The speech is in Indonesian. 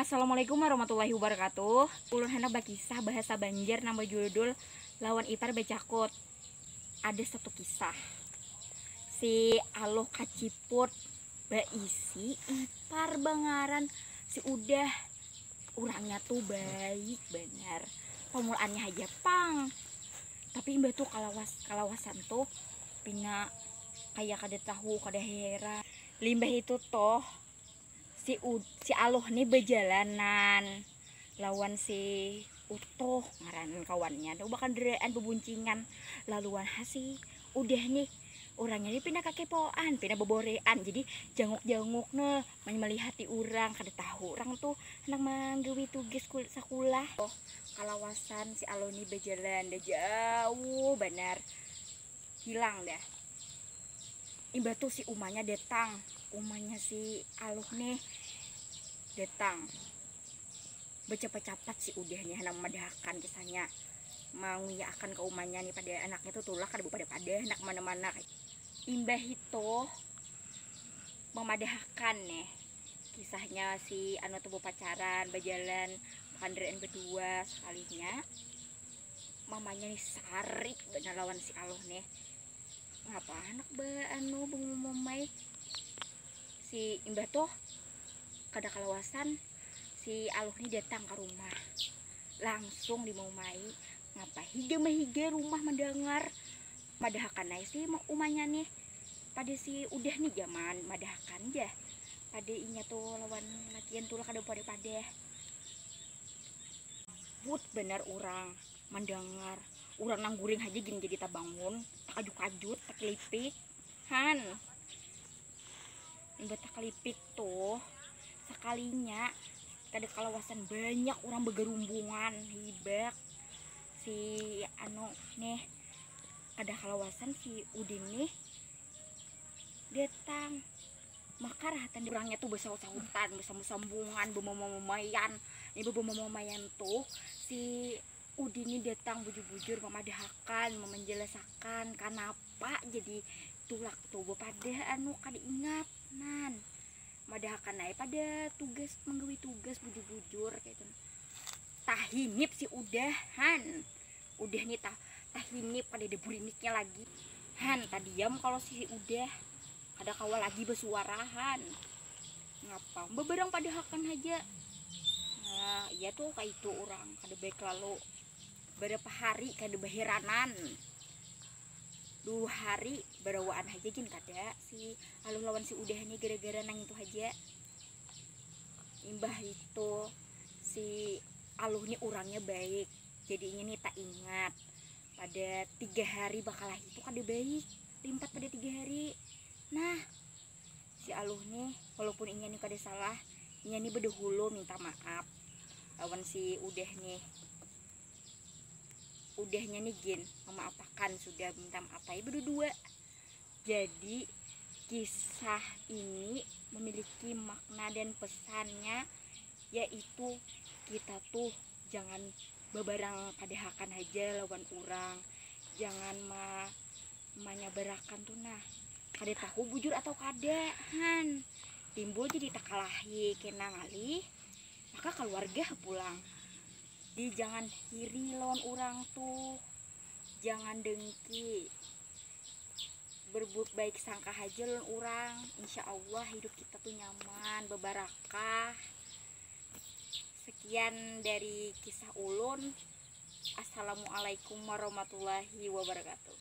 Assalamualaikum warahmatullahi wabarakatuh. Ulun hendak bakisah bahasa Banjar nama judul lawan ipar becakut. Ada satu kisah. Si aloh kaciput baisi ipar bangaran si udah orangnya tuh baik benar. Pemulaannya aja pang. Tapi mbak tuh kalawasan tuh pina kayak kada tahu kada heran. Limbah itu toh si aloh nih berjalanan lawan si utuh ngaran kawannya tuh bahkan deraan bebuncingan laluan hasi udah nih orangnya ini pindah kakepoan pindah beborean jadi janguk nih melihati orang kada tahu orang tuh anak manggawi tugas sakulah oh kalawasan si aloh nih berjalan dah jauh benar hilang dah imbah tuh si umanya datang umanya si aloh nih datang bercepat-cepat si udahnya hendak memadahkan kisahnya mau ya akan ke umanya nih pada anaknya tuh tulak kada pada anak mana-mana imbah itu memadahkan nih kisahnya si anu tuh pacaran berjalan kandaraan berdua sekalinya mamanya nih sarik bener lawan si aloh nih ngapa anak anu bengumumai si imbah tuh kada kalawasan si aloh ini datang ke rumah langsung dimumai ngapa higa rumah mendengar madahakan sih umanya nih pada si udah nih zaman madahakan ya pada inya tuh lawan lakian tuh kada pada but benar orang mendengar orang nangguring aja gini jadi tabangun takajut-kajut tak kelipik han imbah tak kelipik tuh sekalinya kada kalawasan banyak orang bergerumbungan hibak si anu nih kada kalawasan si udin nih datang maka rahatan orangnya tuh bersaut-sautan bersambung-sambungan bemomamayan tuh si udin ini datang bujur-bujur memadahkan menjelasakan kenapa jadi tulak tuh pada anu kada ingat nan madahakan naik pada tugas menggawi tugas bujur-bujur kayak itu tahinip si udahan udah nih tahinip pada deburiniknya lagi han tadiam kalau si udah ada kawal lagi bersuarahan ngapa beberang padahakan aja nah iya tuh kayak itu orang kada baik lalu berapa hari kada bahiranan 2 hari berawaan aja gin kada si aloh lawan si udah nih gara-gara nang itu aja imbah itu si aloh nih orangnya baik jadinya nih tak ingat pada 3 hari bakalah itu kada baik limpat pada 3 hari nah si aloh nih walaupun inya nih kada salah inya nih berdahulu minta maaf lawan si udahnya nih gin memaafkan sudah minta maaf aja berdua jadi kisah ini memiliki makna dan pesannya yaitu kita tuh jangan bebarang padahakan aja lawan orang jangan menyabarakan tuh nah kada tahu bujur atau kada han timbul jadi tak kalahi kena ngali maka keluarga pulang di jangan iri lawan orang tuh jangan dengki berbuat baik sangka aja lawan orang insya Allah hidup kita tuh nyaman bebarakah sekian dari kisah ulun. Assalamualaikum warahmatullahi wabarakatuh.